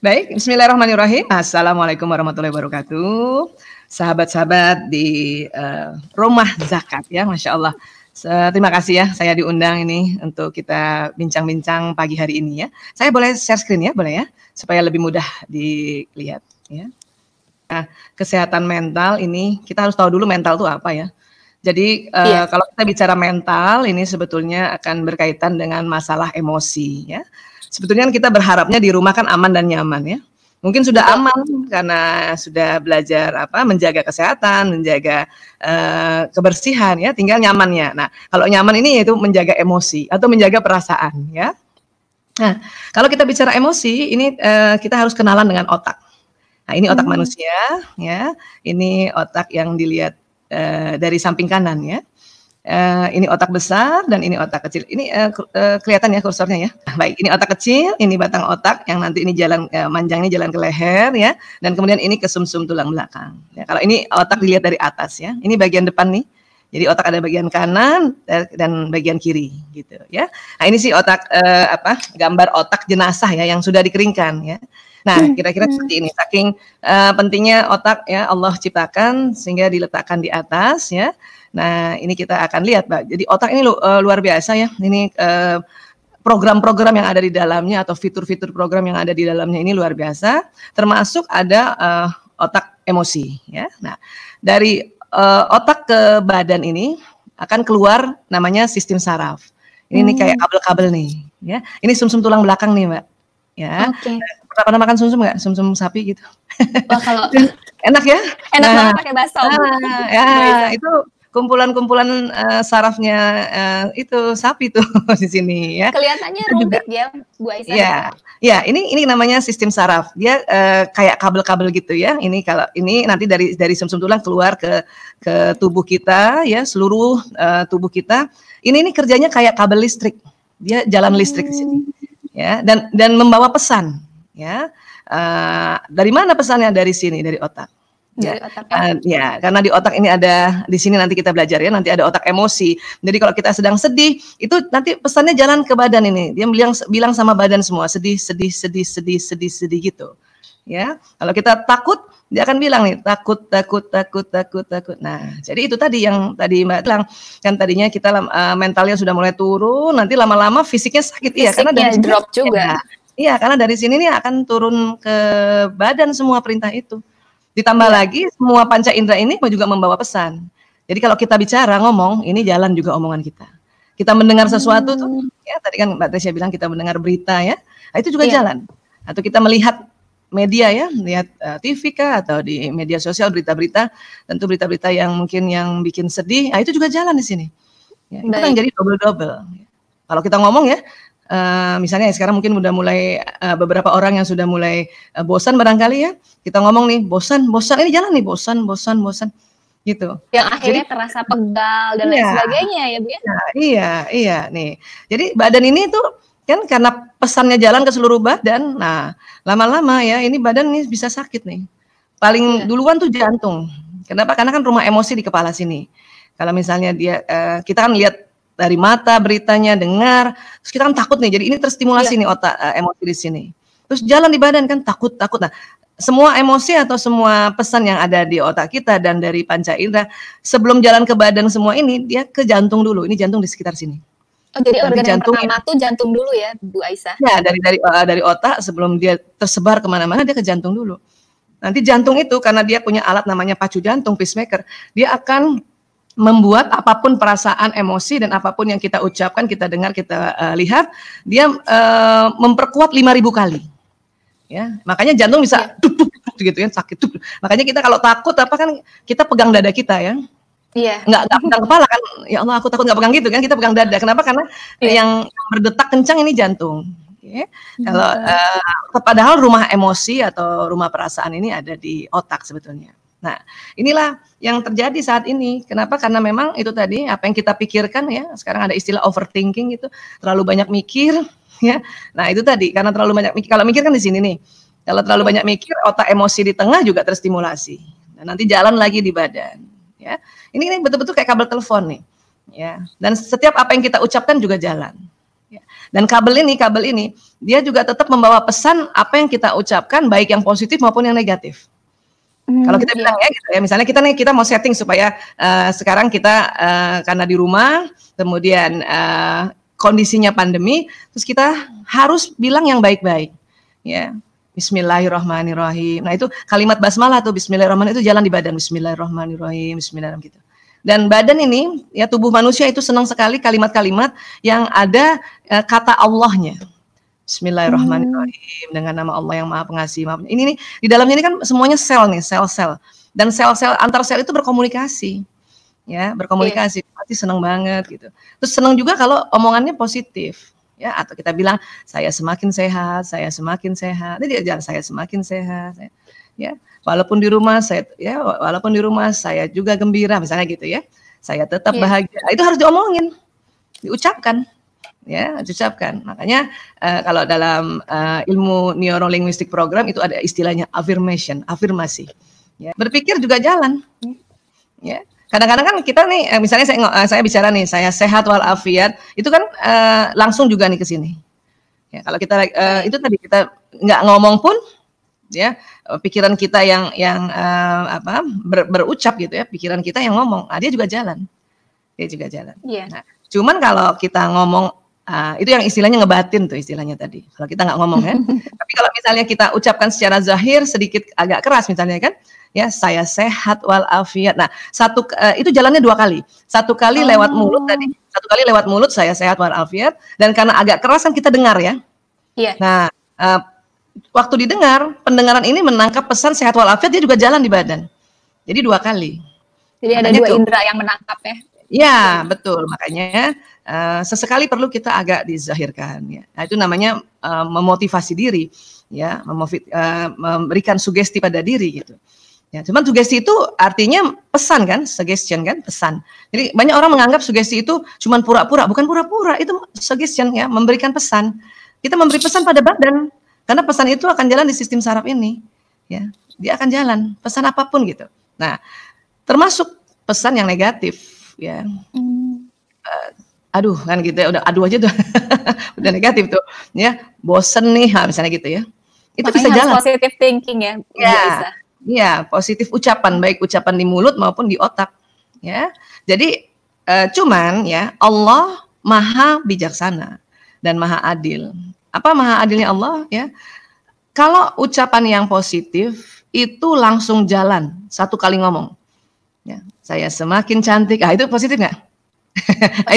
Baik, bismillahirrahmanirrahim. Assalamualaikum warahmatullahi wabarakatuh. Sahabat-sahabat di Rumah Zakat ya, Masya Allah. Terima kasih ya, saya diundang ini untuk kita bincang-bincang pagi hari ini ya. Saya boleh share screen ya, boleh ya, supaya lebih mudah dilihat ya. Nah, kesehatan mental ini kita harus tahu dulu mental itu apa ya. Jadi kalau kita bicara mental ini sebetulnya akan berkaitan dengan masalah emosi ya. Sebetulnya kita berharapnya di rumah kan aman dan nyaman ya. Mungkin sudah aman karena sudah belajar menjaga kesehatan, menjaga kebersihan ya, tinggal nyamannya. Nah, kalau nyaman ini yaitu menjaga emosi atau menjaga perasaan ya. Nah, kalau kita bicara emosi ini kita harus kenalan dengan otak. Nah, ini otak manusia ya. Ini otak yang dilihat dari samping kanan ya. Ini otak besar dan ini otak kecil. Ini kelihatan ya kursornya ya. Baik, ini otak kecil, ini batang otak yang nanti ini jalan manjangnya jalan ke leher ya, dan kemudian ini ke sumsum tulang belakang. Ya, kalau ini otak dilihat dari atas ya. Ini bagian depan nih. Jadi otak ada bagian kanan dan bagian kiri gitu ya. Nah, ini sih otak gambar otak jenazah ya yang sudah dikeringkan ya. Nah, kira-kira seperti ini. Saking pentingnya otak ya Allah ciptakan sehingga diletakkan di atas ya. Nah, ini kita akan lihat, Mbak. Jadi otak ini luar biasa ya. Ini program-program yang ada di dalamnya atau fitur-fitur program yang ada di dalamnya ini luar biasa. Termasuk ada otak emosi ya. Nah, dari otak ke badan ini akan keluar namanya sistem saraf. Ini kayak kabel-kabel nih ya. Ini sumsum tulang belakang nih, Mbak. Ya. Oke. Pernah makan sumsum nggak? Sumsum sapi gitu. Wah, kalau enak ya? enak banget pakai bakso. Ya, itu kumpulan-kumpulan sarafnya itu sapi tuh di sini ya. Kelihatannya rumit ya, Bu Aisyah. Ya, ya ini namanya sistem saraf. Dia kayak kabel-kabel gitu ya. Ini kalau ini nanti dari sumsum tulang keluar ke tubuh kita ya, seluruh tubuh kita. Ini kerjanya kayak kabel listrik. Dia jalan listrik di sini. Ya, dan membawa pesan ya. Dari mana pesannya? Dari sini, dari otak. Ya, ya, karena di otak ini ada, di sini nanti kita belajar ya, nanti ada otak emosi. Jadi kalau kita sedang sedih, itu nanti pesannya jalan ke badan ini. Dia bilang sama badan semua, sedih gitu. Ya, kalau kita takut, dia akan bilang nih, takut. Nah, jadi itu tadi yang tadi Mbak bilang, kan tadinya kita mentalnya sudah mulai turun, nanti lama-lama fisiknya sakit ya, karena dari drop juga. Iya, karena dari sini nih akan turun ke badan semua perintah itu. Ditambah lagi semua panca indera ini juga membawa pesan. Jadi kalau kita bicara ngomong, ini jalan juga omongan kita. Kita mendengar sesuatu tuh, ya tadi kan Mbak Tesya bilang kita mendengar berita ya, nah, itu juga jalan. Atau kita melihat media ya, melihat TV kah atau di media sosial berita-berita, tentu berita-berita yang mungkin yang bikin sedih, nah itu juga jalan di sini. Ya, itu kan jadi double-double. Kalau kita ngomong ya, misalnya sekarang mungkin udah mulai beberapa orang yang sudah mulai bosan barangkali ya, kita ngomong nih bosan ini jalan nih bosan gitu. Yang akhirnya terasa pegal dan lain sebagainya ya Bu ya. Nah, iya nih. Jadi badan ini tuh kan karena pesannya jalan ke seluruh badan. Nah, lama-lama ya ini badan nih bisa sakit nih. Paling duluan tuh jantung. Kenapa? Karena kan rumah emosi di kepala sini. Kalau misalnya dia kita kan lihat dari mata beritanya, dengar, terus kita kan takut nih. Jadi ini terstimulasi nih otak emosi di sini. Terus jalan di badan kan takut. Nah, semua emosi atau semua pesan yang ada di otak kita dan dari panca indera sebelum jalan ke badan semua ini dia ke jantung dulu. Ini jantung di sekitar sini. Oh, jadi organ yang pertama tuh jantung dulu ya, Bu Aisyah? Ya, dari otak sebelum dia tersebar kemana-mana dia ke jantung dulu. Nanti jantung itu karena dia punya alat namanya pacu jantung, pacemaker, dia akan membuat apapun perasaan, emosi dan apapun yang kita ucapkan, kita dengar, kita lihat, dia memperkuat 5.000 kali. Ya, makanya jantung bisa duk gitu ya, sakit duk. Makanya kita kalau takut kan kita pegang dada kita ya. Iya. Nggak pegang kepala kan. Ya Allah, aku takut, nggak pegang gitu kan, kita pegang dada. Kenapa? Karena yang berdetak kencang ini jantung. Ya. Kalau padahal rumah emosi atau rumah perasaan ini ada di otak sebetulnya. Nah, inilah yang terjadi saat ini. Kenapa? Karena memang itu tadi apa yang kita pikirkan ya. Sekarang ada istilah overthinking itu, terlalu banyak mikir ya. Nah, itu tadi karena terlalu banyak mikir. Kalau mikir kan di sini nih. Kalau terlalu banyak mikir, otak emosi di tengah juga terstimulasi. Nah, nanti jalan lagi di badan ya. Ini betul-betul kayak kabel telepon nih. Ya. Dan setiap apa yang kita ucapkan juga jalan. Ya. Dan kabel ini dia juga tetap membawa pesan apa yang kita ucapkan, baik yang positif maupun yang negatif. Kalau kita bilang ya gitu ya, misalnya kita mau setting supaya sekarang kita karena di rumah, kemudian kondisinya pandemi, terus kita harus bilang yang baik-baik, ya. Bismillahirrahmanirrahim. Nah itu kalimat basmalah tuh, Bismillahirrahmanirrahim itu jalan di badan, Bismillahirrahmanirrahim, Bismillahirrahmanirrahim gitu. Dan badan ini, ya tubuh manusia itu senang sekali kalimat-kalimat yang ada kata Allahnya. Bismillahirrahmanirrahim, dengan nama Allah yang Maha Pengasih. Ini nih di dalamnya ini kan semuanya sel nih, sel-sel. Dan sel-sel antar sel itu berkomunikasi. Ya, berkomunikasi. Pasti senang banget gitu. Terus senang juga kalau omongannya positif. Ya, atau kita bilang saya semakin sehat, saya semakin sehat. Ini dia saya semakin sehat. Ya, walaupun di rumah saya juga gembira misalnya gitu ya. Saya tetap bahagia. Itu harus diomongin, diucapkan. Ya, diucapkan. Makanya kalau dalam ilmu neurolinguistik program itu ada istilahnya affirmation, afirmasi. Ya, berpikir juga jalan. Ya. Kadang-kadang kan kita nih, misalnya saya bicara nih, saya sehat walafiat, itu kan langsung juga nih ke sini. Ya, kalau kita itu tadi kita nggak ngomong pun, ya pikiran kita yang berucap gitu ya, pikiran kita yang ngomong, dia juga jalan, Yeah. Nah, cuman kalau kita ngomong, itu yang istilahnya ngebatin tuh istilahnya tadi. Kalau kita nggak ngomong kan, tapi kalau misalnya kita ucapkan secara zahir sedikit agak keras misalnya kan. Ya, saya sehat walafiat. Nah, itu jalannya 2 kali. 1 kali lewat mulut tadi. 1 kali lewat mulut saya sehat walafiat. Dan karena agak keras kan kita dengar ya. Iya. Nah, waktu didengar, pendengaran ini menangkap pesan sehat walafiat, dia juga jalan di badan. Jadi 2 kali. Jadi ada 2 indera yang menangkap ya. Ya, betul. Makanya sesekali perlu kita agak dizahirkan. Ya. Nah, itu namanya memotivasi diri, ya, memberikan sugesti pada diri gitu. Ya, cuman sugesti itu artinya pesan kan, suggestion kan, pesan. Jadi banyak orang menganggap sugesti itu cuman pura-pura, bukan pura-pura, itu suggestion ya, memberikan pesan. Kita memberi pesan pada badan, karena pesan itu akan jalan di sistem saraf ini, ya, dia akan jalan, pesan apapun gitu. Nah, termasuk pesan yang negatif, ya. Aduh kan gitu ya, udah aduh aja tuh, udah negatif tuh, ya, bosen nih, misalnya gitu ya. Itu makanya bisa jalan. Positive thinking ya. Ya. Iya, positif ucapan, baik ucapan di mulut maupun di otak, ya. Jadi cuman ya Allah Maha bijaksana dan Maha adil. Apa maha adilnya Allah ya? Kalau ucapan yang positif itu langsung jalan, 1 kali ngomong. Ya, saya semakin cantik. Itu positif nggak?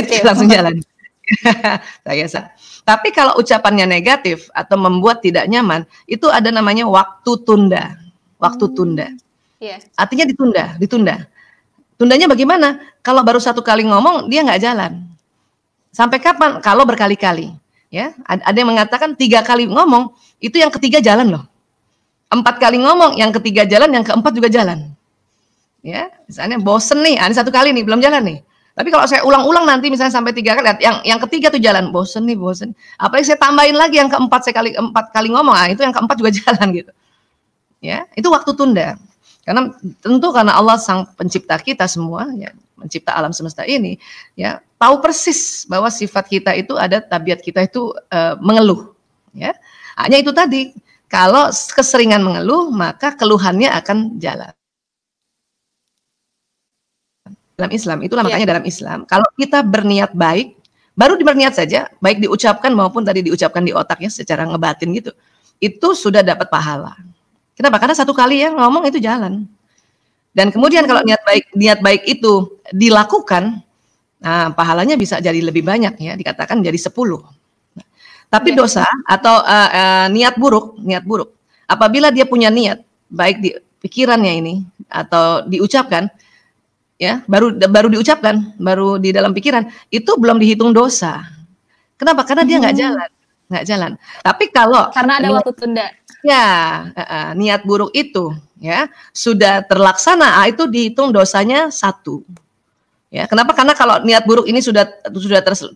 Itu langsung jalan. Tapi kalau ucapannya negatif atau membuat tidak nyaman, itu ada namanya waktu tunda. Waktu tunda, artinya ditunda. Tundanya bagaimana? Kalau baru 1 kali ngomong dia nggak jalan. Sampai kapan? Kalau berkali-kali, ya. Ada yang mengatakan 3 kali ngomong itu yang ketiga jalan loh. 4 kali ngomong, yang ketiga jalan, yang keempat juga jalan. Ya, misalnya bosen nih, ini 1 kali nih belum jalan nih. Tapi kalau saya ulang-ulang nanti misalnya sampai 3 kali, yang ketiga tuh jalan, bosen. Apalagi saya tambahin lagi yang keempat, 4 kali ngomong, itu yang keempat juga jalan gitu. Ya, itu waktu tunda. Karena tentu karena Allah sang pencipta kita semua, ya, mencipta alam semesta ini, ya, tahu persis bahwa sifat kita itu ada, tabiat kita itu mengeluh, ya. Hanya itu tadi, kalau keseringan mengeluh, maka keluhannya akan jalan. Dalam Islam, itulah makanya dalam Islam, kalau kita berniat baik, baru berniat saja, baik diucapkan maupun tadi diucapkan di otaknya secara ngebatin gitu, itu sudah dapat pahala. Kenapa? Karena 1 kali ya ngomong itu jalan. Dan kemudian kalau niat baik itu dilakukan, nah pahalanya bisa jadi lebih banyak ya, dikatakan jadi 10. Tapi dosa atau niat buruk, apabila dia punya niat baik di pikirannya ini atau diucapkan, ya baru diucapkan, baru di dalam pikiran, itu belum dihitung dosa. Kenapa? Karena dia nggak jalan. Tapi kalau karena ada waktu tunda. Ya, niat buruk itu ya sudah terlaksana, itu dihitung dosanya 1. Ya, kenapa? Karena kalau niat buruk ini sudah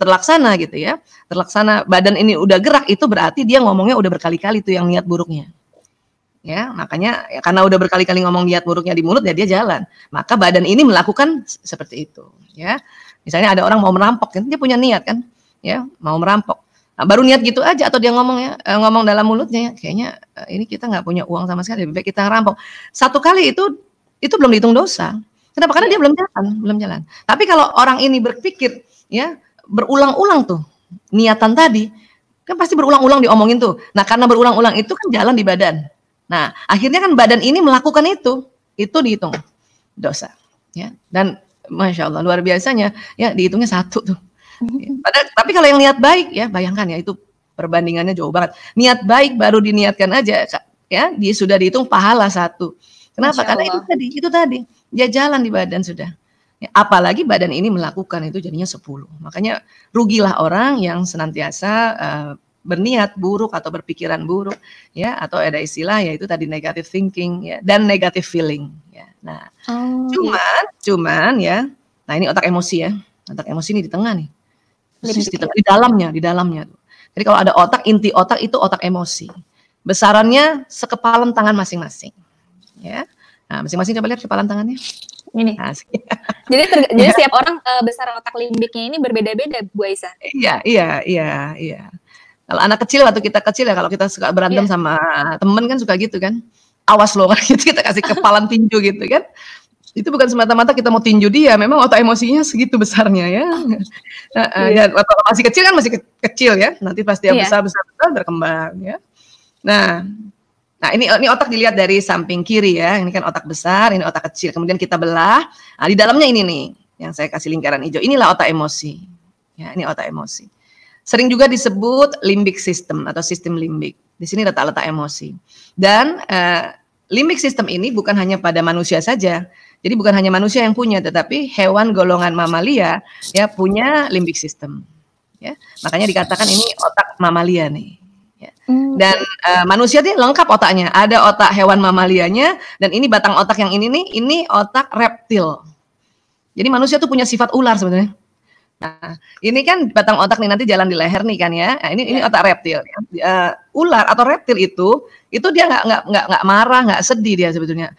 terlaksana gitu ya, terlaksana, badan ini udah gerak, itu berarti dia ngomongnya udah berkali-kali tuh yang niat buruknya. Ya, makanya ya, karena udah berkali-kali ngomong niat buruknya di mulut, ya dia jalan. Maka badan ini melakukan seperti itu. Ya, misalnya ada orang mau merampok, kan dia punya niat kan, ya, mau merampok. Nah, baru niat gitu aja atau dia ngomong ya, ngomong dalam mulutnya ya, kayaknya ini kita nggak punya uang sama sekali, lebih baik kita ngerampok. Satu kali itu belum dihitung dosa. Kenapa? Karena dia belum jalan. Tapi kalau orang ini berpikir ya, berulang-ulang tuh niatan tadi, kan pasti berulang-ulang diomongin tuh. Nah, karena berulang-ulang itu kan jalan di badan. Nah, akhirnya kan badan ini melakukan itu dihitung dosa. Ya, dan Masya Allah luar biasanya ya dihitungnya 1 tuh. Ya. Tapi kalau yang niat baik ya, bayangkan ya, itu perbandingannya jauh banget. Niat baik baru diniatkan aja ya, dia sudah dihitung pahala 1. Kenapa? Karena itu tadi dia jalan di badan sudah. Ya, apalagi badan ini melakukan itu jadinya 10. Makanya rugilah orang yang senantiasa berniat buruk atau berpikiran buruk ya, atau ada istilah yaitu tadi negative thinking ya, dan negative feeling ya. Nah, cuman ya. Nah, ini otak emosi ya. Otak emosi ini di tengah nih. Di dalamnya. Jadi kalau ada otak, inti otak itu otak emosi. Besarannya sekepalan tangan masing-masing. Ya. Nah, masing-masing coba lihat kepalan tangannya. Ini. Nah, jadi setiap orang besar otak limbiknya ini berbeda-beda, Bu Aisyah. Iya. Kalau anak kecil, waktu kita kecil ya, kalau kita suka berantem sama temen kan suka gitu kan. Awas loh, gitu, kita kasih kepalan tinju gitu kan. Itu bukan semata-mata kita mau tinju dia, memang otak emosinya segitu besarnya ya. Dan waktu masih kecil kan masih kecil ya, nanti pasti dia besar berkembang ya. Nah ini otak dilihat dari samping kiri ya, ini kan otak besar, ini otak kecil, kemudian kita belah. Nah, di dalamnya ini nih, yang saya kasih lingkaran hijau, inilah otak emosi. Ya, ini otak emosi. Sering juga disebut limbic system atau sistem limbik. Di sini letak-letak emosi. Dan limbic system ini bukan hanya pada manusia saja. Jadi bukan hanya manusia yang punya, tetapi hewan golongan mamalia ya punya limbic system. Ya, makanya dikatakan ini otak mamalia nih. Ya. Dan manusia ini lengkap otaknya. Ada otak hewan mamalianya, dan ini batang otak yang ini nih, ini otak reptil. Jadi manusia tuh punya sifat ular sebenarnya. Nah, ini kan batang otak nih nanti jalan di leher nih kan ya. Nah, ini otak reptil. Ya. Ular atau reptil itu dia nggak marah, nggak sedih dia sebetulnya.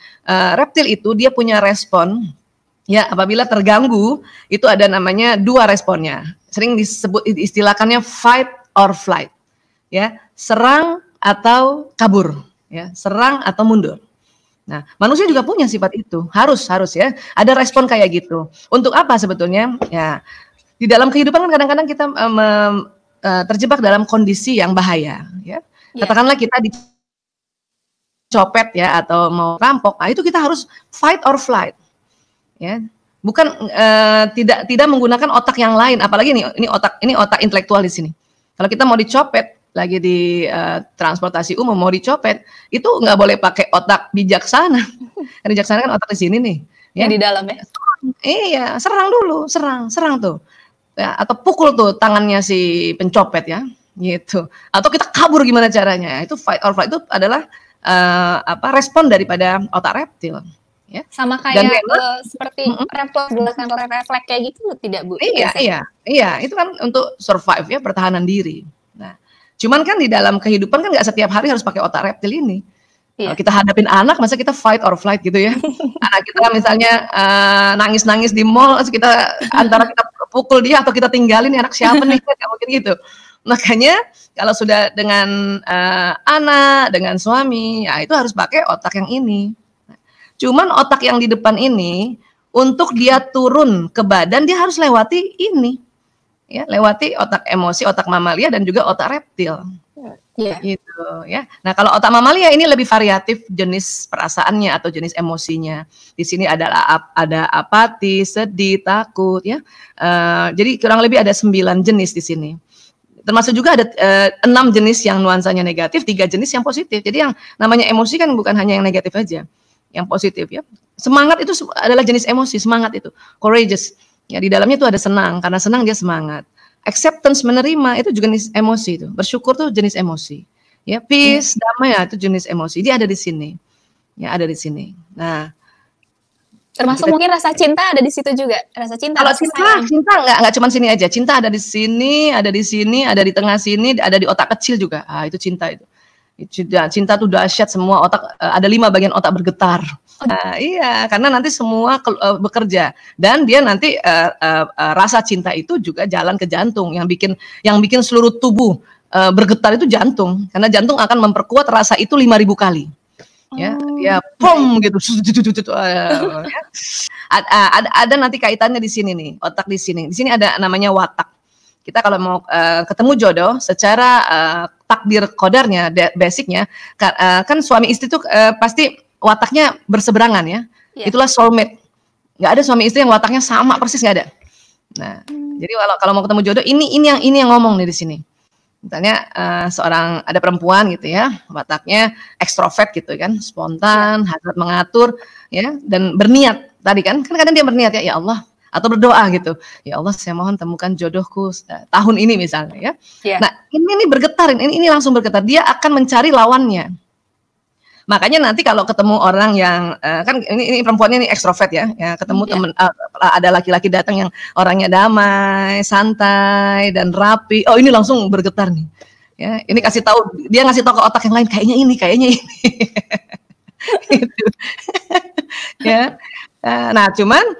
Reptil itu dia punya respon. Ya, apabila terganggu itu ada namanya 2 responnya. Sering disebut istilahkannya fight or flight. Ya, serang atau kabur. Ya, serang atau mundur. Nah, manusia juga punya sifat itu. Harus ya. Ada respon kayak gitu. Untuk apa sebetulnya? Ya. Di dalam kehidupan kan kadang-kadang kita terjebak dalam kondisi yang bahaya, ya. Katakanlah kita dicopet ya atau mau rampok, nah itu kita harus fight or flight, ya. Bukan tidak menggunakan otak yang lain, apalagi ini otak intelektual di sini. Kalau kita mau dicopet lagi di transportasi umum mau dicopet, itu nggak boleh pakai otak bijaksana. Bijaksana kan otak di sini nih, ya. Yang di dalam ya. Iya, serang dulu, serang tuh. Ya, atau pukul tuh tangannya si pencopet ya, gitu. Atau kita kabur gimana caranya? Itu fight or flight itu adalah respon daripada otak reptil. Ya. Sama kayak seperti refleks kayak gitu tidak Bu? Iya. Itu kan untuk survive ya, pertahanan diri. Nah, cuman kan di dalam kehidupan kan nggak setiap hari harus pakai otak reptil ini. Kalau kita hadapin anak, masa kita fight or flight gitu ya? Anak kita misalnya nangis-nangis di mall, kita antara kita pukul dia atau kita tinggalin, anak siapa nih? Nggak mungkin gitu. Makanya kalau sudah dengan anak, dengan suami, ya itu harus pakai otak yang ini. Cuman otak yang di depan ini, untuk dia turun ke badan, dia harus lewati ini. Ya, lewati otak emosi, otak mamalia, dan juga otak reptil. Gitu ya. Nah, kalau otak mamalia ini lebih variatif jenis perasaannya atau jenis emosinya. Di sini ada apati, sedih, takut ya. Jadi kurang lebih ada 9 jenis di sini. Termasuk juga ada 6 jenis yang nuansanya negatif, 3 jenis yang positif. Jadi yang namanya emosi kan bukan hanya yang negatif aja, yang positif ya. Semangat itu adalah jenis emosi, semangat itu. Courageous. Ya, di dalamnya itu ada senang, karena senang dia semangat. Acceptance, menerima, itu juga jenis emosi itu. Bersyukur tuh jenis emosi. Ya, peace, damai, itu jenis emosi. Dia ada di sini. Ya, ada di sini. Nah, termasuk mungkin rasa cinta ada di situ juga. Rasa cinta. Kalau cinta nggak cuma sini aja. Cinta ada di sini, ada di sini, ada di tengah sini, ada di otak kecil juga. Ah, itu cinta itu. Cinta tuh dahsyat, semua otak, ada 5 bagian otak bergetar. Nah, iya, karena nanti semua bekerja, dan dia nanti rasa cinta itu juga jalan ke jantung, yang bikin seluruh tubuh bergetar itu jantung, karena jantung akan memperkuat rasa itu 5.000 kali. Ya, ya, pom gitu. Ya. Ada nanti kaitannya di sini nih, otak di sini. Di sini ada namanya watak. Kita kalau mau ketemu jodoh, secara takdir qadarnya, basicnya, kan suami istri itu pasti wataknya berseberangan ya. Itulah soulmate. Nggak ada suami istri yang wataknya sama persis, nggak ada. Nah, jadi kalau mau ketemu jodoh, ini yang ngomong nih di sini. Misalnya ada perempuan gitu ya, wataknya ekstrovert gitu kan, spontan, hasrat mengatur ya, dan berniat tadi kan kadang dia berniat ya Allah, atau berdoa gitu, ya Allah saya mohon temukan jodohku tahun ini misalnya ya. Nah ini bergetar, ini langsung bergetar, dia akan mencari lawannya. Makanya nanti kalau ketemu orang yang kan ini perempuannya ini ekstrovert ya ketemu temen ada laki-laki datang yang orangnya damai, santai dan rapi, oh ini langsung bergetar nih. Ya, ini dia ngasih tahu ke otak yang lain, kayaknya ini. Gitu. Ya. Nah, cuman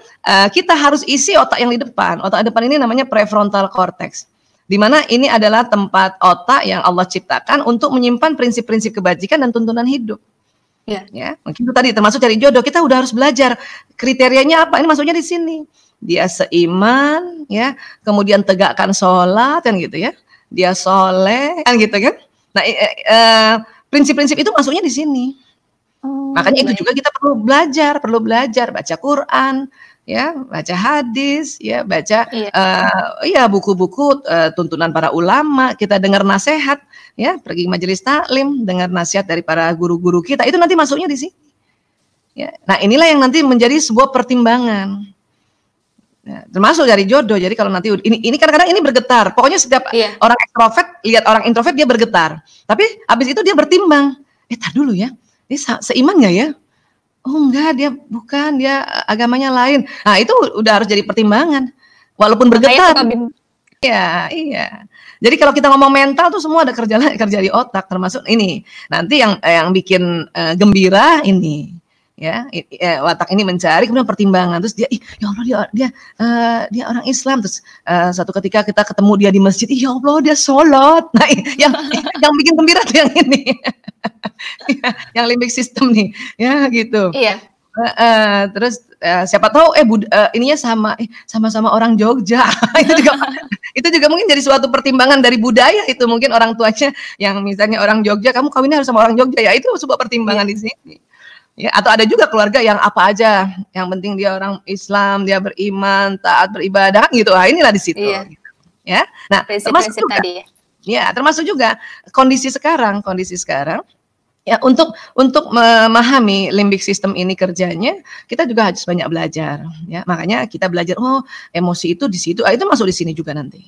kita harus isi otak yang di depan. Otak depan ini namanya prefrontal cortex. Di mana ini adalah tempat otak yang Allah ciptakan untuk menyimpan prinsip-prinsip kebajikan dan tuntunan hidup. Ya, mungkin itu tadi termasuk cari jodoh, kita udah harus belajar kriterianya apa. Ini maksudnya di sini. Dia seiman, ya, kemudian tegakkan sholat kan gitu ya. Dia soleh kan gitu kan. Nah, prinsip-prinsip itu masuknya di sini. Makanya itu juga kita perlu belajar baca Quran, ya, baca hadis, ya, baca buku-buku tuntunan para ulama, kita dengar nasihat, ya, pergi majelis taklim, dengar nasihat dari para guru-guru kita, itu nanti masuknya di sini. Ya. Nah, inilah yang nanti menjadi sebuah pertimbangan. Ya, termasuk dari jodoh. Jadi kalau nanti ini kadang-kadang ini bergetar. Pokoknya setiap orang ekstrovert lihat orang introvert dia bergetar. Tapi habis itu dia bertimbang. Tar dulu ya. Dia seiman nggak ya? Oh enggak, dia bukan, dia agamanya lain. Nah itu udah harus jadi pertimbangan. Walaupun bergetar. Iya. Jadi kalau kita ngomong mental tuh semua ada kerja di otak, termasuk ini. Nanti yang bikin gembira ini, ya, watak ini mencari, kemudian pertimbangan. Terus dia, ya Allah dia orang Islam. Terus satu ketika kita ketemu dia di masjid, ya Allah dia sholat. Nah yang bikin gembira tuh yang ini. Yang limbic system nih, ya gitu. Iya. Terus siapa tahu ininya sama-sama orang Jogja. itu juga mungkin jadi suatu pertimbangan dari budaya itu, mungkin orang tuanya yang misalnya orang Jogja, kamu kawinnya harus sama orang Jogja, ya itu sebuah pertimbangan di sini. Ya, atau ada juga keluarga yang apa aja, yang penting dia orang Islam, dia beriman, taat beribadah gitu. Ah, inilah di situ. Iya. Gitu. Ya. Nah, termasuk juga, tadi. Ya, termasuk juga kondisi sekarang ya, untuk memahami limbic system ini kerjanya, kita juga harus banyak belajar ya. Makanya kita belajar, emosi itu di situ, itu masuk di sini juga nanti.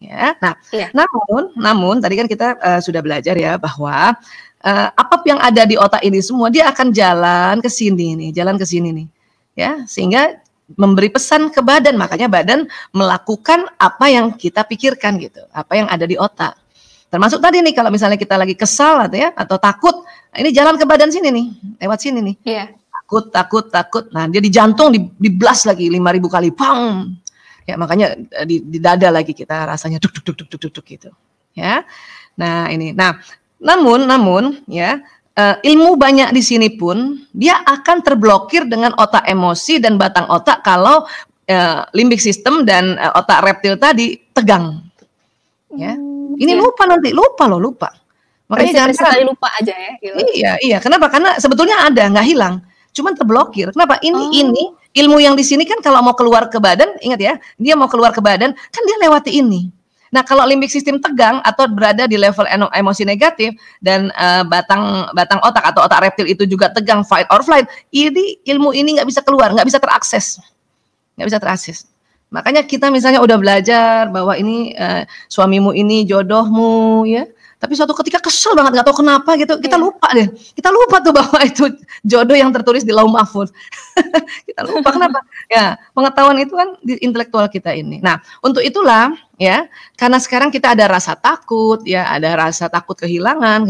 Ya. Nah, namun tadi kan kita sudah belajar ya bahwa apa yang ada di otak ini semua dia akan jalan ke sini nih. Ya, sehingga memberi pesan ke badan, makanya badan melakukan apa yang kita pikirkan gitu, apa yang ada di otak. Termasuk tadi nih kalau misalnya kita lagi kesal atau takut, ini jalan ke badan sini nih, lewat sini nih. Iya. Takut. Nah, dia di jantung diblas lagi 5.000 kali, pang. Ya, makanya di dada lagi kita rasanya duk gitu. Ya. Nah, ini. Nah, namun ya, ilmu banyak di sini pun dia akan terblokir dengan otak emosi dan batang otak kalau limbic system dan otak reptil tadi tegang. Ya. Ini lupa. Makanya jangan sekali lupa aja ya. Gitu. Iya. Kenapa? Karena sebetulnya ada, nggak hilang, cuman terblokir. Kenapa? Ini ilmu yang di sini kan kalau mau keluar ke badan, ingat ya, dia mau keluar ke badan, kan dia lewati ini. Nah, kalau limbic system tegang atau berada di level emosi negatif dan batang otak atau otak reptil itu juga tegang, fight or flight, ini ilmu ini nggak bisa keluar, nggak bisa terakses. Makanya kita misalnya udah belajar bahwa ini suamimu ini jodohmu ya, tapi suatu ketika kesel banget nggak tahu kenapa gitu, kita lupa tuh bahwa itu jodoh yang tertulis di Lauh Mahfuz. Kita lupa kenapa? Ya, pengetahuan itu kan di intelektual kita ini. Nah, untuk itulah ya. Karena sekarang kita ada rasa takut, ya, ada rasa takut kehilangan.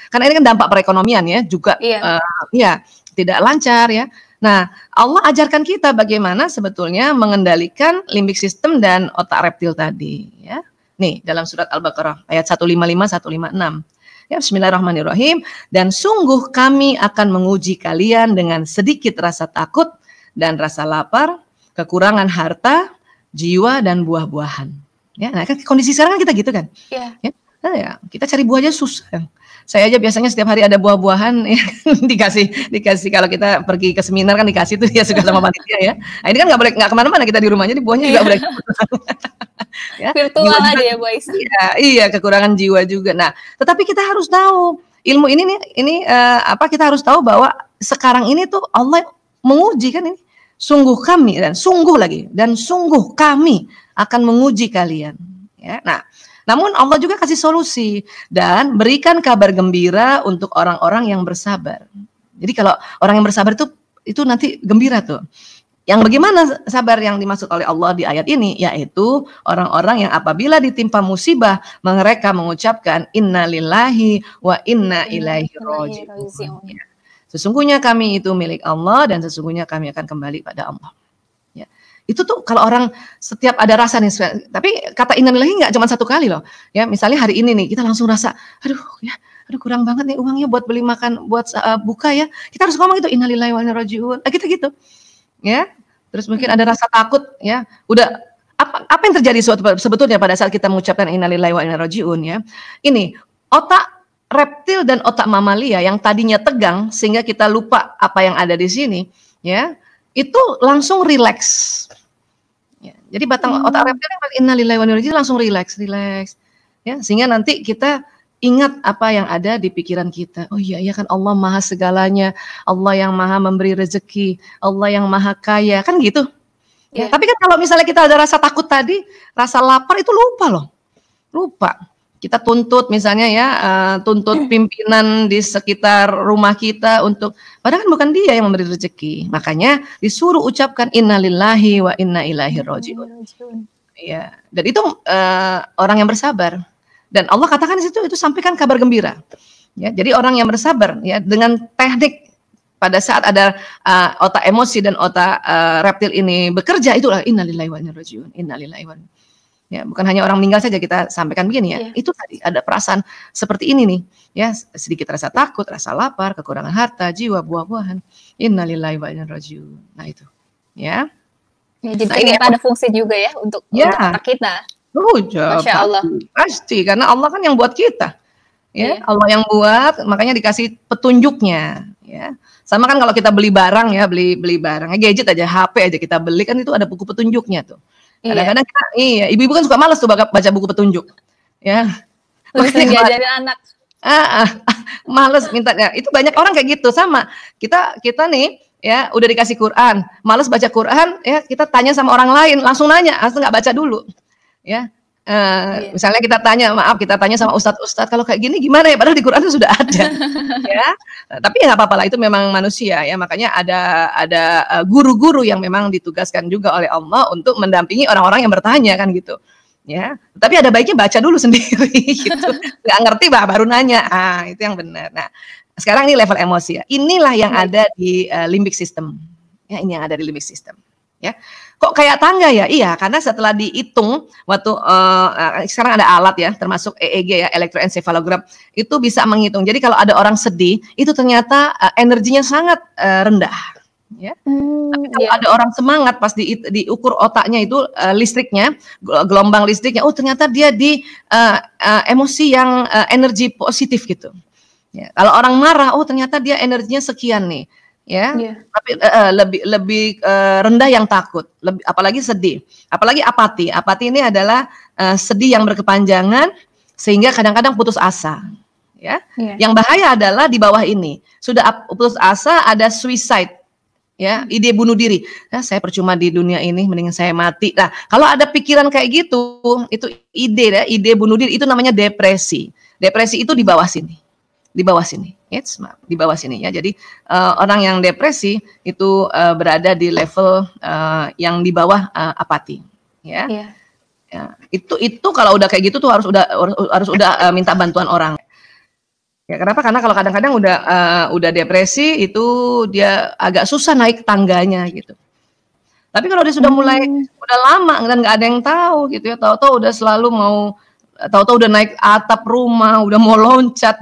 Karena ini kan dampak perekonomian ya, juga ya tidak lancar ya. Nah, Allah ajarkan kita bagaimana sebetulnya mengendalikan limbik sistem dan otak reptil tadi, ya. Nih, dalam surat Al-Baqarah ayat 155 156. Ya, bismillahirrahmanirrahim. Dan sungguh kami akan menguji kalian dengan sedikit rasa takut dan rasa lapar, kekurangan harta, jiwa dan buah-buahan. Ya, nah kan kondisi sekarang kan kita gitu kan. Iya. Ya, nah, ya, kita cari buah aja susah. Saya aja biasanya setiap hari ada buah-buahan ya, dikasih kalau kita pergi ke seminar kan dikasih tuh ya suka sama panitia ya. Nah, ini kan nggak kemana-mana kita di rumah, jadi buahnya juga boleh. Ya, virtual aja ya Bu Aisyah. Iya, kekurangan jiwa juga. Nah, tetapi kita harus tahu ilmu ini kita harus tahu bahwa sekarang ini tuh Allah menguji kan ini. Sungguh kami dan sungguh kami akan menguji kalian. Ya, nah. Namun Allah juga kasih solusi dan berikan kabar gembira untuk orang-orang yang bersabar. Jadi kalau orang yang bersabar itu nanti gembira tuh. Yang bagaimana sabar yang dimaksud oleh Allah di ayat ini, yaitu orang-orang yang apabila ditimpa musibah mereka mengucapkan innalillahi wa inna ilaihi raji'un. Sesungguhnya kami itu milik Allah dan sesungguhnya kami akan kembali pada Allah. Itu tuh kalau orang setiap ada rasa nih, tapi kata innalillahi nggak cuma satu kali loh. Ya, misalnya hari ini nih kita langsung rasa, aduh kurang banget nih uangnya buat beli makan, buat buka ya. Kita harus ngomong itu innalillahi wa inna ilaihi raji'un. Gitu. Ya. Terus mungkin ada rasa takut ya. Udah apa yang terjadi sebetulnya pada saat kita mengucapkan innalillahi wa inna ilaihi raji'un ya. Ini otak reptil dan otak mamalia yang tadinya tegang sehingga kita lupa apa yang ada di sini ya. Itu langsung rileks. Ya, jadi batang otak reptil innalillahi wa inna ilaihi raji'un langsung rileks ya, sehingga nanti kita ingat apa yang ada di pikiran kita. Oh iya kan Allah maha segalanya, Allah yang maha memberi rezeki, Allah yang maha kaya, kan gitu. Ya, tapi kan kalau misalnya kita ada rasa takut tadi, rasa lapar itu lupa. Kita tuntut misalnya ya, tuntut pimpinan di sekitar rumah kita untuk, padahal kan bukan dia yang memberi rezeki. Makanya disuruh ucapkan innalillahi wa inna ilaihi raji'un. Ya, dan itu orang yang bersabar. Dan Allah katakan di situ itu sampaikan kabar gembira. Ya, jadi orang yang bersabar ya dengan teknik pada saat ada otak emosi dan otak reptil ini bekerja, itulah innalillahi wa inna ilaihi raji'un. Innalillahi wa inna. Ya, bukan hanya orang meninggal saja kita sampaikan begini ya. Itu tadi ada perasaan seperti ini nih, ya, sedikit rasa takut, rasa lapar, kekurangan harta, jiwa, buah-buahan. Innalillahi wa inna ilaihi raji'un. Nah itu, ya. Jadi ternyata ada fungsi juga ya untuk otak kita. Masya Allah. Pasti, karena Allah kan yang buat kita. Ya, Allah yang buat, makanya dikasih petunjuknya. Ya, sama kan kalau kita beli barang ya, beli barang, gadget aja, HP aja kita beli kan itu ada buku petunjuknya tuh. Kadang-kadang kita, ibu-ibu kan suka malas tuh baca buku petunjuk, ya. Makanya ngajarin anak. Males mintanya. Itu banyak orang kayak gitu sama. Kita nih, ya udah dikasih Quran, males baca Quran, ya kita tanya sama orang lain, langsung nggak baca dulu, ya. Misalnya kita tanya sama ustadz kalau kayak gini gimana ya, padahal di Quran itu sudah ada. Ya, tapi ya nggak apa-apa lah, itu memang manusia ya, makanya ada guru-guru yang memang ditugaskan juga oleh Allah untuk mendampingi orang-orang yang bertanya kan gitu ya, tapi ada baiknya baca dulu sendiri gitu, nggak ngerti baru nanya, itu yang benar. Nah sekarang ini level emosi ya, inilah yang ada di limbic system ya, ini yang ada di limbic system ya. Kok kayak tangga ya? Iya, karena setelah dihitung waktu sekarang ada alat ya, termasuk EEG ya, elektroencephalogram, itu bisa menghitung. Jadi kalau ada orang sedih, itu ternyata energinya sangat rendah. Ya. Tapi kalau ada orang semangat, pas diukur otaknya itu listriknya, gelombang listriknya, oh ternyata dia di emosi yang energi positif gitu. Ya. Kalau orang marah, oh ternyata dia energinya sekian nih. Ya, tapi lebih rendah yang takut, apalagi sedih, apalagi apati. Apati ini adalah sedih yang berkepanjangan sehingga kadang-kadang putus asa. Ya, yang bahaya adalah di bawah ini sudah putus asa, ada suicide, ya, ide bunuh diri. Nah, saya percuma di dunia ini, mendingan saya mati. Nah, kalau ada pikiran kayak gitu, itu ide bunuh diri, itu namanya depresi. Depresi itu di bawah sini. Di bawah sini, di bawah sini ya. Jadi orang yang depresi itu berada di level yang di bawah apati, ya. Ya, itu kalau udah kayak gitu tuh harus udah minta bantuan orang. Ya, kenapa? Karena kalau kadang-kadang udah depresi itu dia agak susah naik tangganya gitu. Tapi kalau dia sudah mulai udah lama dan nggak ada yang tahu gitu ya, tahu-tahu udah selalu tahu-tahu udah naik atap rumah, udah mau loncat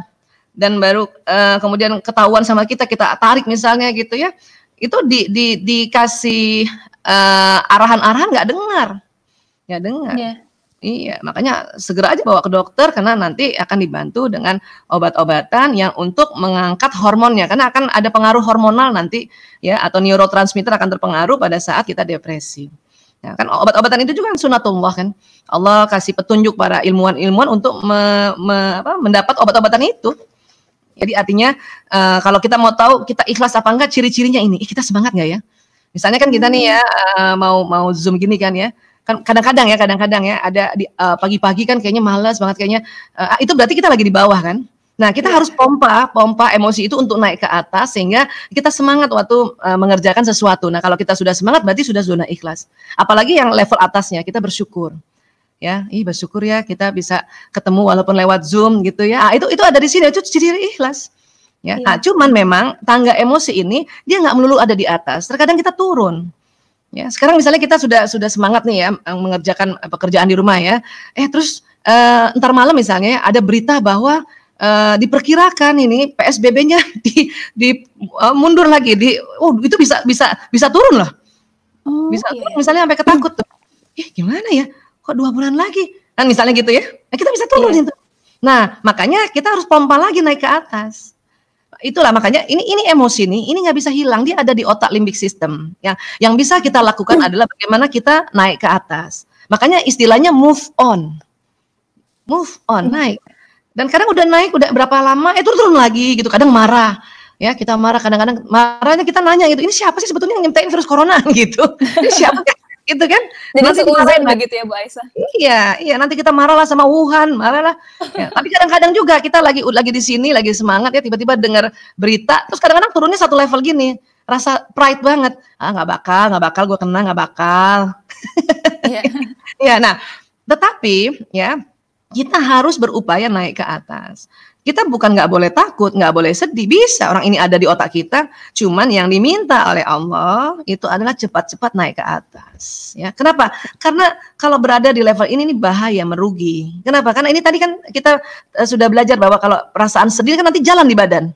dan baru kemudian ketahuan sama kita tarik misalnya gitu ya, itu dikasih arahan-arahan nggak dengar. Yeah. Iya, makanya segera aja bawa ke dokter karena nanti akan dibantu dengan obat-obatan yang untuk mengangkat hormonnya karena akan ada pengaruh hormonal nanti ya atau neurotransmitter akan terpengaruh pada saat kita depresi. Ya, kan obat-obatan itu juga sunatullah kan. Allah kasih petunjuk para ilmuwan-ilmuwan untuk mendapat obat-obatan itu. Jadi artinya kalau kita mau tahu kita ikhlas apa enggak, ciri-cirinya ini. Kita semangat nggak ya? Misalnya kan kita nih ya mau Zoom gini kan ya. Kan kadang-kadang ya ada di pagi-pagi kan kayaknya malas banget kayaknya itu berarti kita lagi di bawah kan. Nah, kita harus pompa emosi itu untuk naik ke atas sehingga kita semangat waktu mengerjakan sesuatu. Nah, kalau kita sudah semangat berarti sudah zona ikhlas. Apalagi yang level atasnya kita bersyukur. Ya, bersyukur ya kita bisa ketemu walaupun lewat Zoom gitu ya. Itu ada di sini, itu ciri ikhlas. Ya. Nah, cuman memang tangga emosi ini dia nggak melulu ada di atas. Terkadang kita turun. Ya, sekarang misalnya kita sudah semangat nih ya mengerjakan pekerjaan di rumah ya. Terus ntar malam misalnya ada berita bahwa diperkirakan ini PSBB-nya mundur lagi itu bisa turun loh. Bisa turun misalnya sampai ketakut tuh. Gimana ya? Kok 2 bulan lagi? Kan misalnya gitu ya. Nah, kita bisa turun itu. Nah, makanya kita harus pompa lagi naik ke atas. Itulah makanya ini emosi ini nggak bisa hilang, dia ada di otak limbik system. Yang bisa kita lakukan adalah bagaimana kita naik ke atas. Makanya istilahnya move on, naik. Dan kadang udah naik, udah berapa lama, turun lagi gitu. Kadang marah, ya kita marah. Kadang-kadang marahnya kita nanya gitu, ini siapa sih sebetulnya yang nyiptain virus corona gitu? Ini siapa? Gitu kan? Jadi seuzon begitu ya Bu Aisyah. Iya, nanti kita marahlah sama Wuhan, marahlah. Ya, tapi kadang-kadang juga kita lagi di sini, lagi semangat ya, tiba-tiba dengar berita, terus kadang-kadang turunnya satu level gini, rasa pride banget. Nggak bakal, gue kena, nggak bakal. Ya, nah, tetapi ya kita harus berupaya naik ke atas. Kita bukan nggak boleh takut, nggak boleh sedih, bisa orang ini ada di otak kita. Cuman yang diminta oleh Allah itu adalah cepat-cepat naik ke atas. Ya, kenapa? Karena kalau berada di level ini bahaya, merugi. Kenapa? Karena ini tadi kan kita sudah belajar bahwa kalau perasaan sedih kan nanti jalan di badan.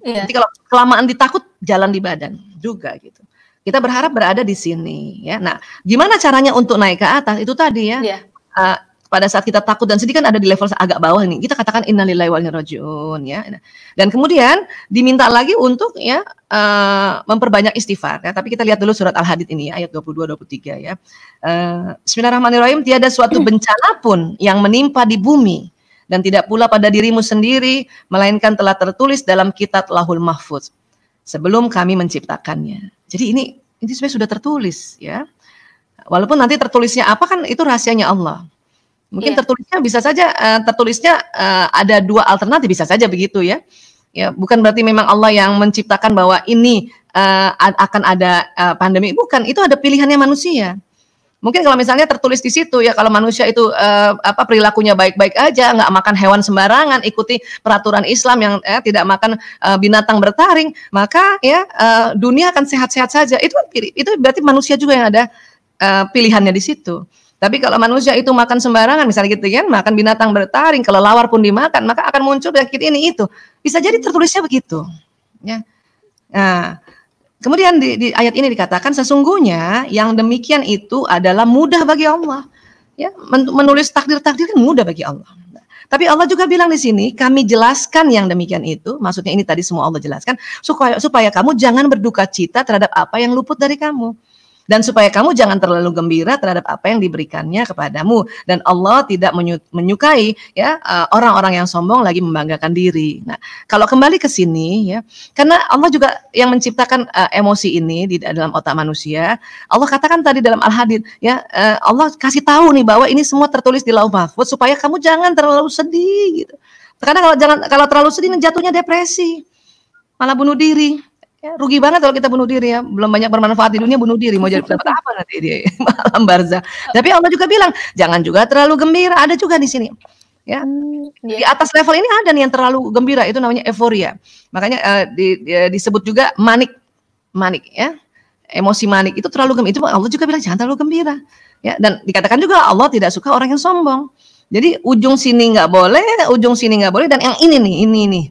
Nanti kalau kelamaan ditakut jalan di badan juga gitu. Kita berharap berada di sini. Ya, nah, gimana caranya untuk naik ke atas? Itu tadi ya. Pada saat kita takut dan sedih kan ada di level agak bawah ini. Kita katakan innalillahi wa inna ilaihi raji'un ya. Dan kemudian diminta lagi untuk ya memperbanyak istighfar ya. Tapi kita lihat dulu surat Al-Hadid ini ya, ayat 22 23 ya. Bismillahirrahmanirrahim, tiada suatu bencana pun yang menimpa di bumi dan tidak pula pada dirimu sendiri melainkan telah tertulis dalam kitab Lahul Mahfuz sebelum kami menciptakannya. Jadi ini sebenarnya sudah tertulis ya. Walaupun nanti tertulisnya apa kan itu rahasianya Allah. Mungkin tertulisnya bisa saja ada 2 alternatif, bisa saja begitu ya. Ya, bukan berarti memang Allah yang menciptakan bahwa ini akan ada pandemi, bukan, itu ada pilihannya manusia. Mungkin kalau misalnya tertulis di situ ya, kalau manusia itu perilakunya baik-baik aja, nggak makan hewan sembarangan, ikuti peraturan Islam yang tidak makan binatang bertaring, maka ya dunia akan sehat-sehat saja. Itu berarti manusia juga yang ada pilihannya di situ. Tapi kalau manusia itu makan sembarangan, misalnya gitu kan, makan binatang bertaring, kelelawar pun dimakan, maka akan muncul penyakit ini itu. Bisa jadi tertulisnya begitu. Ya. Nah, kemudian di ayat ini dikatakan sesungguhnya yang demikian itu adalah mudah bagi Allah. Ya, menulis takdir-takdir kan mudah bagi Allah. Tapi Allah juga bilang di sini, kami jelaskan yang demikian itu, maksudnya ini tadi semua Allah jelaskan, supaya kamu jangan berduka cita terhadap apa yang luput dari kamu. Dan supaya kamu jangan terlalu gembira terhadap apa yang diberikannya kepadamu. Dan Allah tidak menyukai ya orang-orang yang sombong lagi membanggakan diri. Nah, kalau kembali ke sini ya, karena Allah juga yang menciptakan emosi ini di dalam otak manusia. Allah katakan tadi dalam Al-Hadid ya, Allah kasih tahu nih bahwa ini semua tertulis di Lauh Mahfuz supaya kamu jangan terlalu sedih gitu. Karena kalau terlalu sedih jatuhnya depresi, malah bunuh diri. Ya, rugi banget kalau kita bunuh diri ya. Belum banyak bermanfaat di dunia, bunuh diri. Mau jadi dapat apa nanti di alam barzah. Tapi Allah juga bilang, jangan juga terlalu gembira. Ada juga di sini. Ya, di atas level ini ada nih yang terlalu gembira, itu namanya euforia. Makanya disebut juga manik ya, emosi manik itu terlalu gembira. Itu Allah juga bilang jangan terlalu gembira. Ya, dan dikatakan juga Allah tidak suka orang yang sombong. Jadi ujung sini nggak boleh, dan yang ini nih.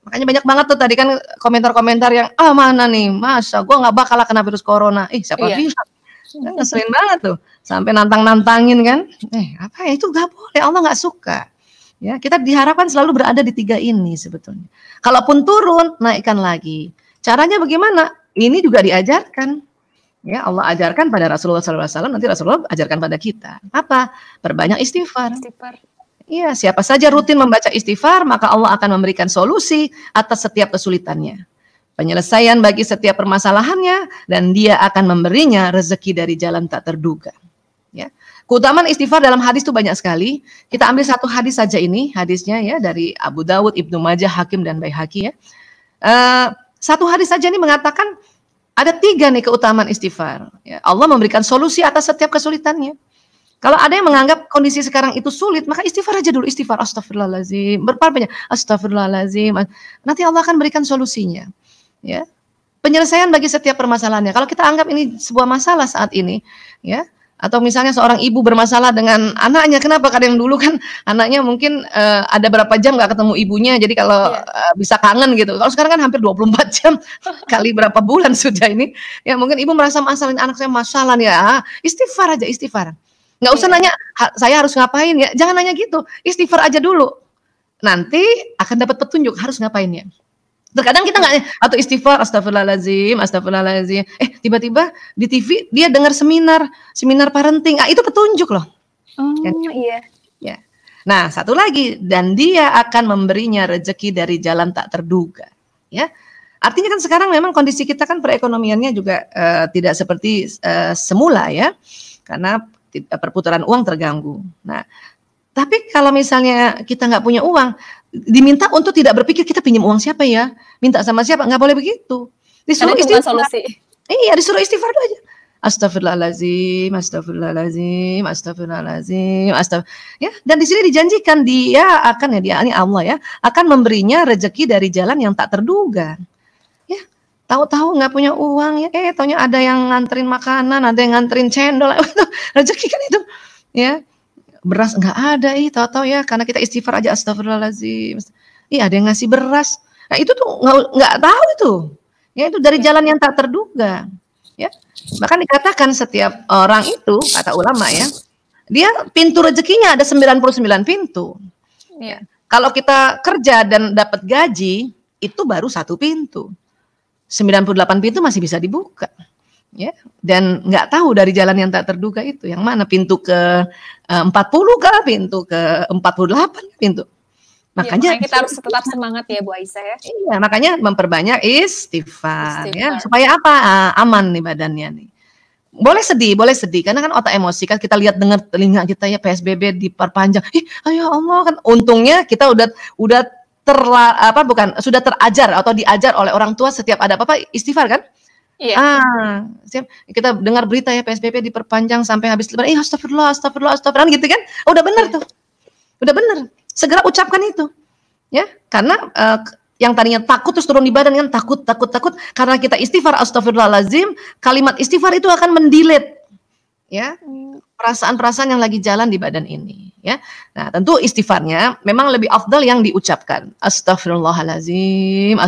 Makanya banyak banget tuh tadi kan komentar-komentar yang mana nih, masa gue nggak bakal kena virus corona. Siapa bilang? Ngeselin banget tuh, sampai nantangin kan, apa ya, itu nggak boleh, Allah nggak suka. Ya, kita diharapkan selalu berada di 3 ini sebetulnya. Kalaupun turun, naikkan lagi. Caranya bagaimana? Ini juga diajarkan. Ya, Allah ajarkan pada Rasulullah SAW, nanti Rasulullah ajarkan pada kita. Apa? Perbanyak istighfar. Iya, siapa saja rutin membaca istighfar, maka Allah akan memberikan solusi atas setiap kesulitannya, penyelesaian bagi setiap permasalahannya, dan Dia akan memberinya rezeki dari jalan tak terduga. Ya, keutamaan istighfar dalam hadis itu banyak sekali. Kita ambil satu hadis saja ini, hadisnya ya dari Abu Dawud, Ibnu Majah, Hakim dan Baihaqi ya. Satu hadis saja ini mengatakan ada 3 nih keutamaan istighfar. Ya, Allah memberikan solusi atas setiap kesulitannya. Kalau ada yang menganggap kondisi sekarang itu sulit, maka istighfar aja dulu, istighfar, astagfirullahaladzim, berbanyak, astagfirullahaladzim. Nanti Allah akan berikan solusinya. Ya, penyelesaian bagi setiap permasalahannya. Kalau kita anggap ini sebuah masalah saat ini, ya, atau misalnya seorang ibu bermasalah dengan anaknya, kenapa? Kadang dulu kan anaknya mungkin ada berapa jam nggak ketemu ibunya, jadi kalau bisa kangen gitu. Kalau sekarang kan hampir 24 jam kali berapa bulan sudah ini, ya mungkin ibu merasa masalah, anak saya masalah ya, istighfar aja, istighfar. Nggak usah nanya, saya harus ngapain ya, jangan nanya gitu, istighfar aja dulu. Nanti akan dapat petunjuk harus ngapain ya. Terkadang kita nggak, atau istighfar, astagfirullahaladzim, tiba-tiba di TV dia dengar seminar parenting, itu petunjuk loh. Iya. Ya. Nah, satu lagi, dan Dia akan memberinya rezeki dari jalan tak terduga. Ya, artinya kan sekarang memang kondisi kita kan perekonomiannya juga tidak seperti semula ya, karena perputaran uang terganggu. Nah, tapi kalau misalnya kita nggak punya uang, diminta untuk tidak berpikir kita pinjam uang siapa ya, minta sama siapa, nggak boleh begitu. Disuruh istighfar. Iya, disuruh istighfar dulu aja. Astagfirullahaladzim, astagfirullahaladzim, astagfirullahaladzim, ya. Dan di sini dijanjikan Dia akan ini Allah ya, akan memberinya rezeki dari jalan yang tak terduga. Ya, tahu-tahu nggak punya uang ya, taunya ada yang nganterin makanan, ada yang nganterin cendol, rezeki kan itu, ya. Beras nggak ada, tahu-tahu ya, karena kita istighfar aja, astagfirullahaladzim. Ada yang ngasih beras. Nah itu tuh nggak tahu itu, ya itu dari jalan yang tak terduga, ya. Bahkan dikatakan setiap orang itu, kata ulama ya, dia pintu rezekinya ada 99 pintu. Ya. Kalau kita kerja dan dapat gaji, itu baru 1 pintu. 98 pintu masih bisa dibuka. Ya, dan nggak tahu dari jalan yang tak terduga itu yang mana, pintu ke 40 kah, pintu ke 48 pintu. Makanya kita harus tetap semangat ya Bu Aisyah ya. Iya, makanya memperbanyak istighfar. Ya, supaya apa? Aman nih badannya nih. Boleh sedih karena kan otak emosi kan, kita lihat dengar telinga kita ya PSBB diperpanjang. Ya Allah, kan untungnya kita sudah terajar atau diajar oleh orang tua setiap ada apa-apa istighfar kan? Iya. Kita dengar berita ya PSBB diperpanjang sampai habis lebaran. Astagfirullah gitu kan? Udah benar tuh. Udah benar. Segera ucapkan itu. Ya, karena yang tadinya takut terus turun di badan kan, takut karena kita istighfar, astagfirullahaladzim, kalimat istighfar itu akan mendelete ya perasaan-perasaan yang lagi jalan di badan ini ya. Nah, tentu istighfarnya memang lebih afdal yang diucapkan, astagfirullahaladzim.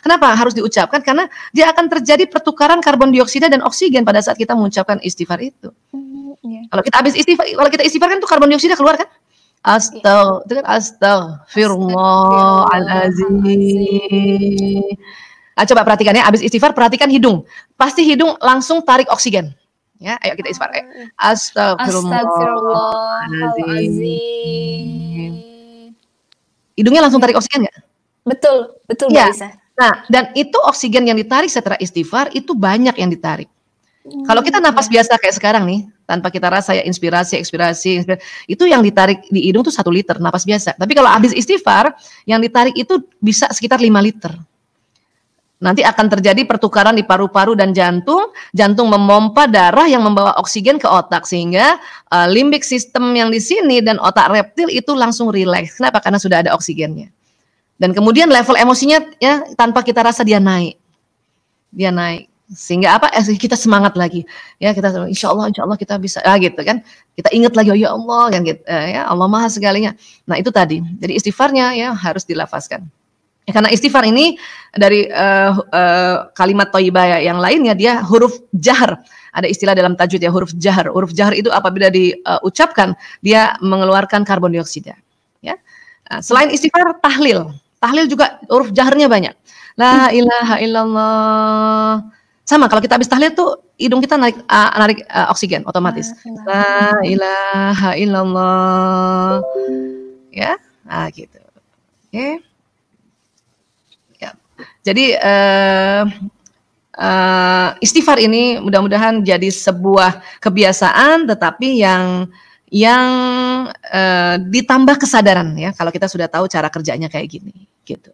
Kenapa harus diucapkan? Karena dia akan terjadi pertukaran karbon dioksida dan oksigen pada saat kita mengucapkan istighfar itu. Kalau kita istighfar kan tuh karbon dioksida keluar kan? Astagfirullahaladzim. Coba perhatikan ya, habis istighfar perhatikan hidung. Pasti hidung langsung tarik oksigen. Ya, ayo kita istighfar. Astagfirullahaladzim. Hidungnya langsung tarik oksigen nggak? Betul ya. Nah, dan itu oksigen yang ditarik setelah istighfar itu banyak yang ditarik. Kalau kita napas biasa kayak sekarang nih, tanpa kita rasa ya inspirasi, ekspirasi, itu yang ditarik di hidung tuh 1 liter napas biasa. Tapi kalau habis istighfar, yang ditarik itu bisa sekitar 5 liter. nanti akan terjadi pertukaran di paru-paru dan jantung. Jantung memompa darah yang membawa oksigen ke otak, sehingga limbik sistem yang di sini dan otak reptil itu langsung rileks. Kenapa? Karena sudah ada oksigennya. Dan kemudian level emosinya ya tanpa kita rasa dia naik, sehingga apa? Kita semangat lagi. Ya kita insya Allah kita bisa. Gitu kan? Kita ingat lagi, oh ya Allah, yang gitu, ya Allah Maha Segalanya. Nah itu tadi. Jadi istighfarnya ya harus dilafazkan. Ya, karena istighfar ini dari kalimat thayyibah yang lainnya dia huruf jahr. Ada istilah dalam tajwid ya, huruf jahr. Huruf jahr itu apabila diucapkan dia mengeluarkan karbon dioksida. Ya. Nah, selain istighfar, tahlil. Tahlil juga huruf jahrnya banyak. La ilaha illallah. Sama kalau kita habis tahlil tuh hidung kita narik oksigen otomatis. La ilaha illallah. Ya, nah gitu. Oke. Jadi istighfar ini mudah-mudahan jadi sebuah kebiasaan, tetapi yang ditambah kesadaran ya. Kalau kita sudah tahu cara kerjanya kayak gini, gitu.